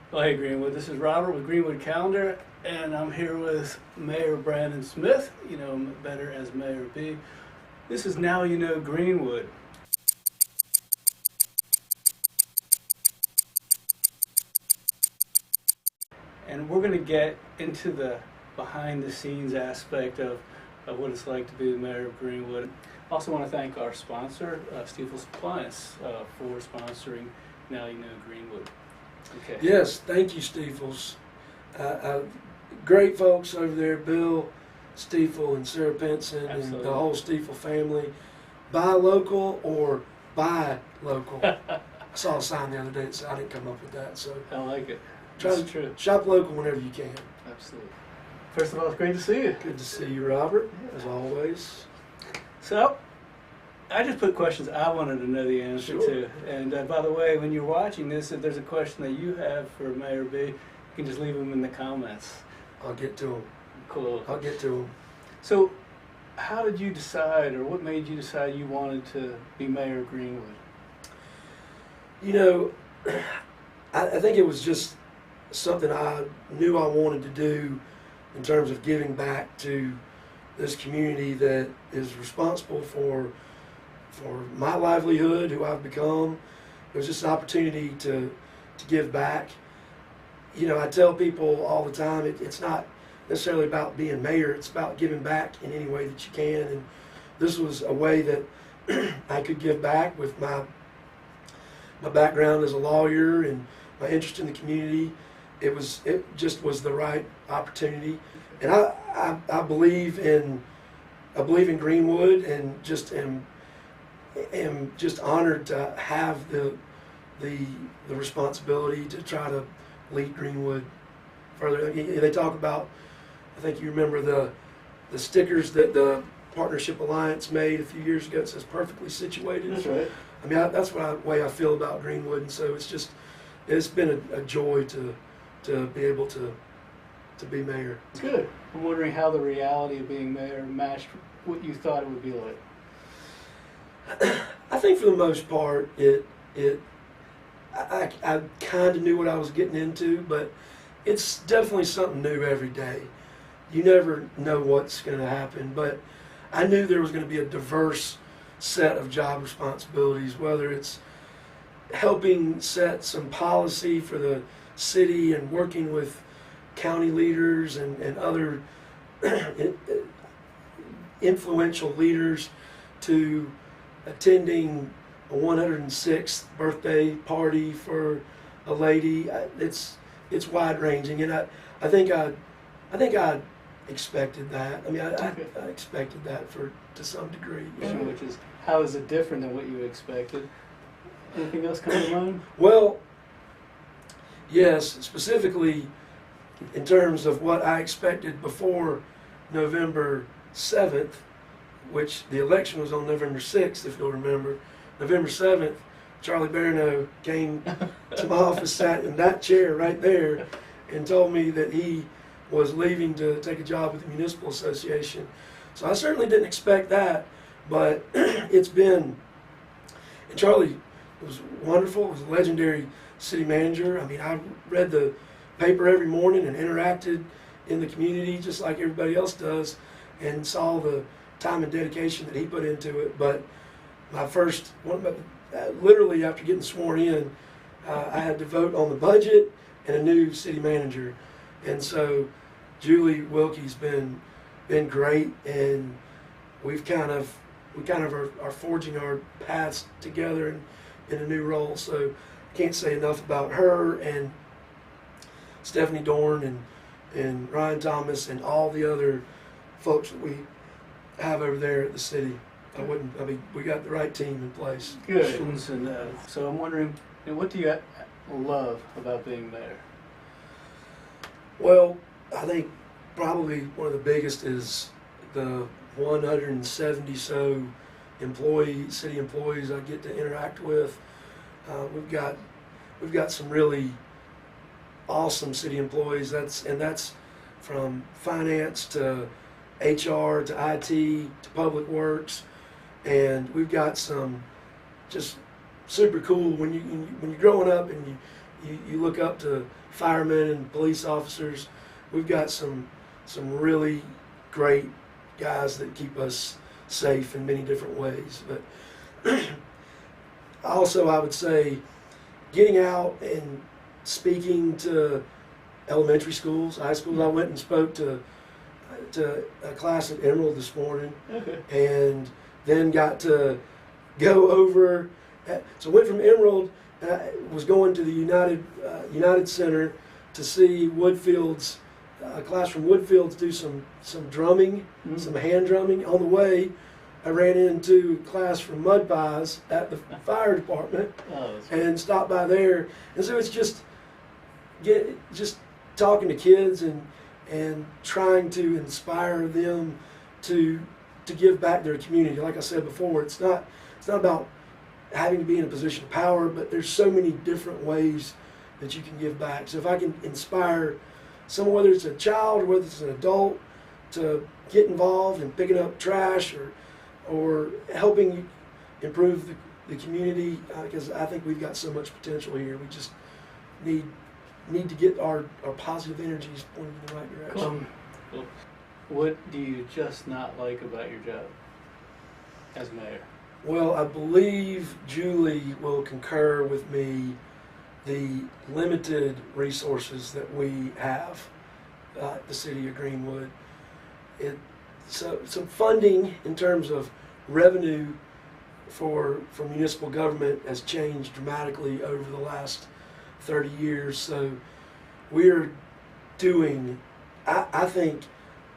Well, hey Greenwood, this is Robert with Greenwood Calendar, and I'm here with Mayor Brandon Smith, you know him better as Mayor B. This is Now You Know Greenwood. And we're going to get into the behind the scenes aspect of what it's like to be the mayor of Greenwood. I also want to thank our sponsor, Stiefel's Appliance, for sponsoring Now You Know Greenwood. Okay. Yes, thank you, Stiefels. Great folks over there, Bill Stiefel and Sarah Penson and the whole Stiefel family. Buy local or buy local. I saw a sign the other day that said I didn't come up with that, so I like it. try That's to true. shop local whenever you can. Absolutely. First of all, it's great to see you. Good to see you, Robert, as always. So, I just put questions I wanted to know the answer Sure. to. And by the way, when you're watching this, if there's a question that you have for Mayor B, you can just leave them in the comments. I'll get to them. Cool. I'll get to them. So, how did you decide, or what made you decide you wanted to be Mayor of Greenwood? You know, I think it was just something I knew I wanted to do in terms of giving back to this community that is responsible for my livelihood, who I've become. It was just an opportunity to give back. You know, I tell people all the time, it's not necessarily about being mayor, it's about giving back in any way that you can. And this was a way that I could give back with my background as a lawyer and my interest in the community. It just was the right opportunity. And I believe in Greenwood, and just am just honored to have the responsibility to try to lead Greenwood further. They talk about, I think you remember the stickers that the Partnership Alliance made a few years ago. It says "perfectly situated." That's right. I mean, that's the way I feel about Greenwood, and so it's been a joy to be able to be mayor. Good. I'm wondering how the reality of being mayor matched what you thought it would be like. I think for the most part, I kind of knew what I was getting into, but it's definitely something new every day. You never know what's going to happen, but I knew there was going to be a diverse set of job responsibilities, whether it's helping set some policy for the city and working with county leaders and other influential leaders, to attending a 106th birthday party for a lady. It's wide ranging, and I think I expected that. I mean, I expected that to some degree. Sure. Which is, how is it different than what you expected? Anything else come to mind? Well, yes, specifically in terms of what I expected before November 7th, which the election was on November 6th, if you'll remember. November 7th, Charlie Barano came to my office, sat in that chair right there, and told me that he was leaving to take a job with the Municipal Association. So I certainly didn't expect that, but it's been, and Charlie was wonderful. He was a legendary city manager. I mean, I read the paper every morning and interacted in the community just like everybody else does, and saw the time and dedication that he put into it. But literally after getting sworn in, I had to vote on the budget and a new city manager. And so Julie Wilkie's been great, and we kind of are forging our paths together in a new role. So I can't say enough about her and Stephanie Dorn and Ryan Thomas and all the other folks that we have over there at the city. We got the right team in place. Good. And so I'm wondering, what do you love about being mayor? Well, I think probably one of the biggest is the 170 so city employees I get to interact with. We've got some really awesome city employees. That's from finance to HR to IT to public works, and we've got some just super cool. When you're growing up and you look up to firemen and police officers. We've got some really great guys that keep us safe in many different ways. But also, I would say getting out and speaking to elementary schools, high schools. I went and spoke to a class at Emerald this morning, Okay. and then got to go over. So went from Emerald, was going to the United Center to see Woodfield's a class from Woodfield's do some drumming, some hand drumming. On the way, I ran into a class from Mud Pies at the fire department, and stopped by there. And so it's just talking to kids and trying to inspire them to give back their community. Like I said before, it's not about having to be in a position of power, but there's so many different ways that you can give back. So if I can inspire someone, whether it's a child or whether it's an adult, to get involved in picking up trash or helping improve the community, because I think we've got so much potential here. We just need to get our positive energies pointed in the right direction. Cool. What do you just not like about your job as mayor? Well, I believe Julie will concur with me. The limited resources that we have at the city of Greenwood. So funding in terms of revenue for municipal government has changed dramatically over the last 30 years. So we're doing, I think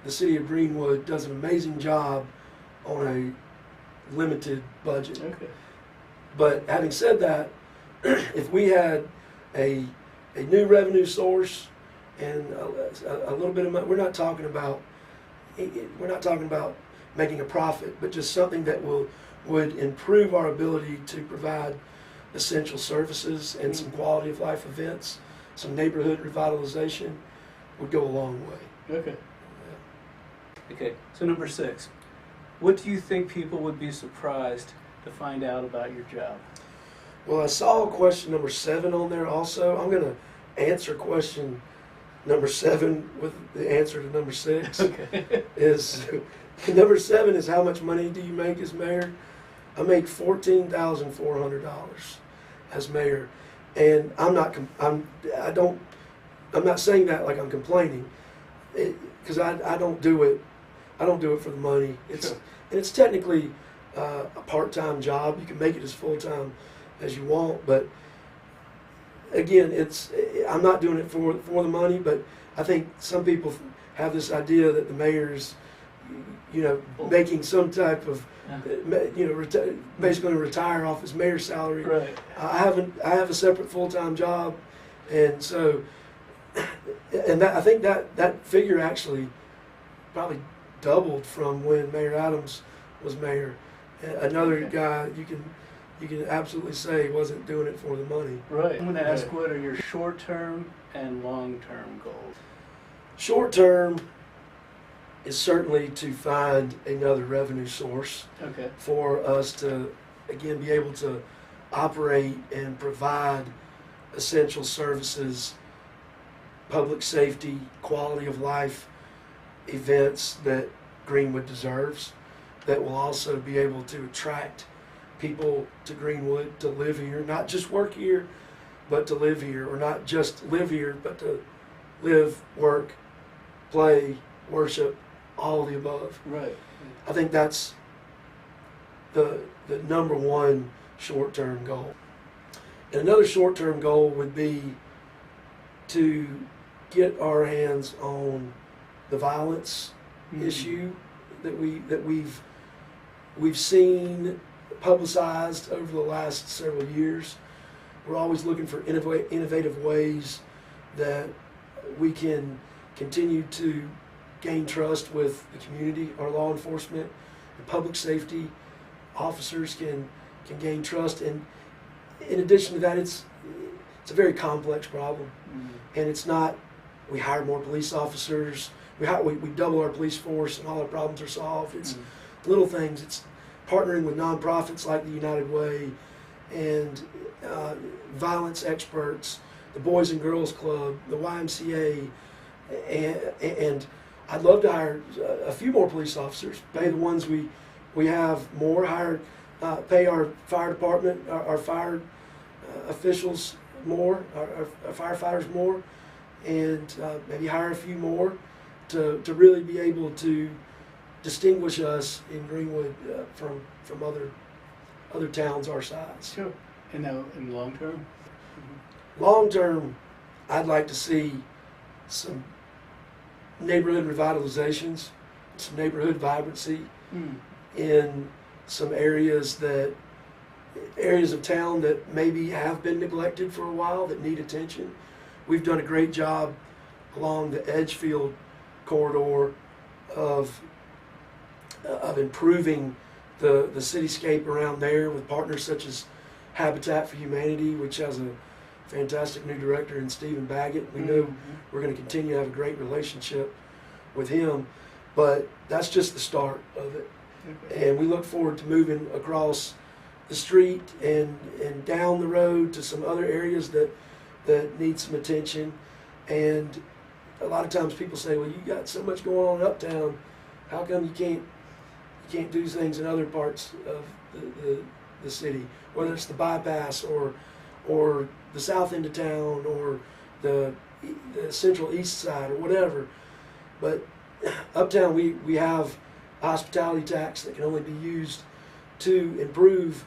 the city of Greenwood does an amazing job on a limited budget. Okay. But having said that, if we had a new revenue source and a little bit of money, we're not talking about making a profit, but just something that would improve our ability to provide essential services and some quality of life events, some neighborhood revitalization, would go a long way. Okay. Okay, so number 6. What do you think people would be surprised to find out about your job? Well, I saw question number 7 on there also. I'm going to answer question number 7 with the answer to number 6. Okay. Number 7 is how much money do you make as mayor? I make $14,400 as mayor, and I'm not saying that like I'm complaining, because I don't do it. I don't do it for the money. It's technically a part-time job. You can make it as full-time as you want, but again, I'm not doing it for the money. But I think some people have this idea that the mayor's, making some type of, basically retire off his mayor's salary. Right. I have a separate full-time job, and so, and I think that figure actually probably doubled from when Mayor Adams was mayor. Another guy you can absolutely say wasn't doing it for the money. Right. I'm going to ask, what are your short-term and long-term goals? Short-term is certainly to find another revenue source for us to, again, be able to operate and provide essential services, public safety, quality of life events that Greenwood deserves, that will also be able to attract people to Greenwood to live here, not just work here, but to live here, or not just live here, but to live, work, play, worship, all of the above. Right. I think that's the number one short-term goal. And another short-term goal would be to get our hands on the violence issue that we've seen publicized over the last several years. We're always looking for innovative ways that we can continue to gain trust with the community. Our law enforcement and public safety officers can gain trust, and in addition to that, it's a very complex problem, and it's not we hire more police officers, we double our police force and all our problems are solved. It's little things. It's partnering with nonprofits like the United Way and violence experts the Boys and Girls Club, the YMCA, and I'd love to hire a few more police officers, pay the ones we have more, pay our fire department, our fire officials more, our firefighters more, and maybe hire a few more to really be able to distinguish us in Greenwood from other towns our size. Sure. And now, in the long term? Long term, I'd like to see some neighborhood revitalizations, some neighborhood vibrancy in some areas of town that maybe have been neglected for a while that need attention. We've done a great job along the Edgefield corridor of improving the cityscape around there with partners such as Habitat for Humanity, which has a fantastic new director in Stephen Baggett. We know we're going to continue to have a great relationship with him, but that's just the start of it. And we look forward to moving across the street and down the road to some other areas that need some attention. And a lot of times people say, well, you got so much going on uptown, how come you can't do things in other parts of the city, whether it's the bypass or the south end of town or the central east side or whatever. But uptown we have a hospitality tax that can only be used to improve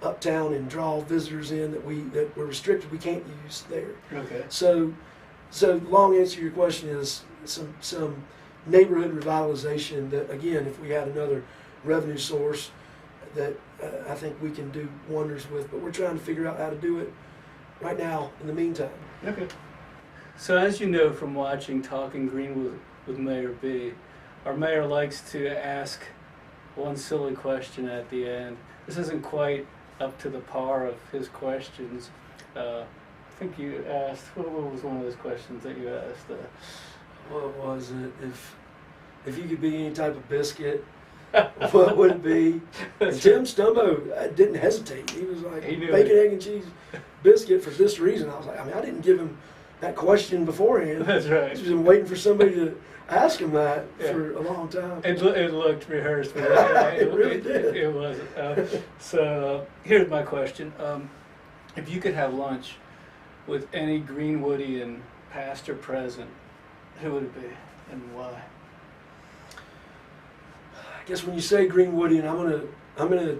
uptown and draw visitors in that we're restricted, we can't use there. Okay. So long answer to your question is some neighborhood revitalization that, again, if we had another revenue source that I think we can do wonders with, but we're trying to figure out how to do it right now in the meantime. Okay. So as you know from watching Talking Greenwood with Mayor B, our mayor likes to ask one silly question at the end. This isn't quite up to the par of his questions. I think you asked, what was one of those questions that you asked? What was it? If you could be any type of biscuit, what would it be? And Tim Stumbo didn't hesitate. He was like, bacon, egg, and cheese biscuit for this reason. I was like, I didn't give him that question beforehand. That's right. He's been waiting for somebody to ask him that for a long time. It looked rehearsed. But it really did. It wasn't. So here's my question. If you could have lunch with any Greenwoodian, past or present, who would it be and why? I guess when you say Greenwoodian, I'm gonna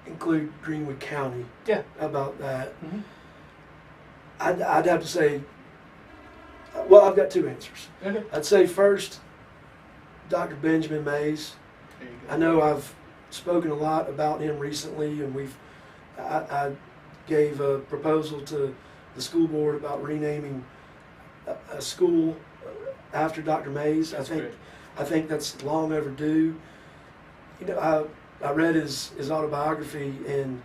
include Greenwood County. Yeah. How about that? Mm-hmm. I'd have to say, well, I've got two answers. Okay. I'd say first, Dr. Benjamin Mays. There you go. I know I've spoken a lot about him recently, and I gave a proposal to the school board about renaming a school after Dr. Mays. That's great. I think that's long overdue. You know, I read his autobiography, and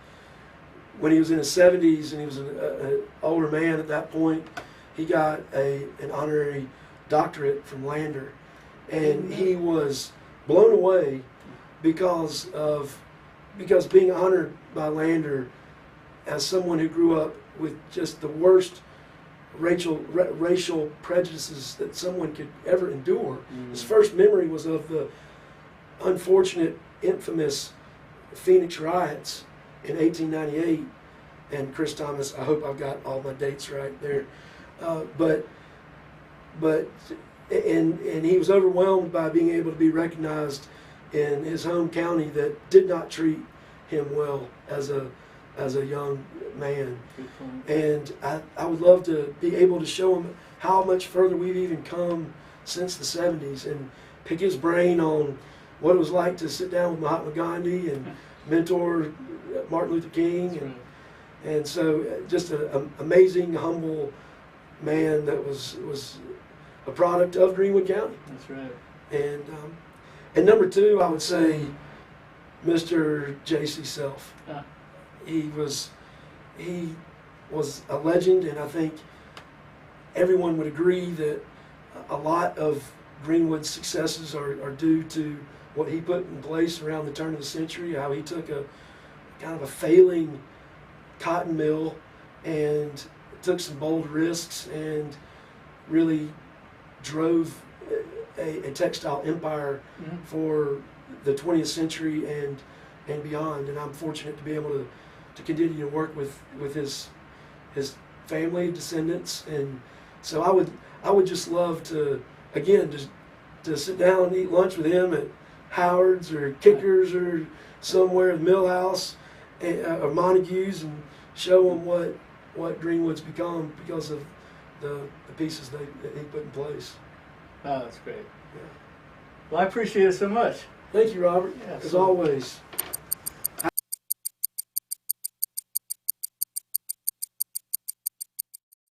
when he was in his 70s and he was an older man at that point, he got an honorary doctorate from Lander, and he was blown away because being honored by Lander as someone who grew up with just the worst racial prejudices that someone could ever endure. His first memory was of the unfortunate, infamous Phoenix riots in 1898. And Chris Thomas, I hope I've got all my dates right there. But he was overwhelmed by being able to be recognized in his home county that did not treat him well as a young man. And I would love to be able to show him how much further we've even come since the 70s and pick his brain on what it was like to sit down with Mahatma Gandhi and mentor Martin Luther King. And so just an amazing, humble man that was a product of Greenwood County. That's right. And number two, I would say Mr. J.C. Self. He was a legend, and I think everyone would agree that a lot of Greenwood's successes are due to what he put in place around the turn of the century, how he took a kind of a failing cotton mill and took some bold risks and really drove a textile empire Mhm. for the 20th century and beyond. And I'm fortunate to be able to continue to work with his family, descendants, and so I would just love to, again, just to sit down and eat lunch with him at Howard's or Kicker's or somewhere at Millhouse or Montague's and show him what Greenwood's become because of the pieces that he put in place. Oh, that's great. Yeah. Well, I appreciate it so much. Thank you, Robert, Yeah, as so- always.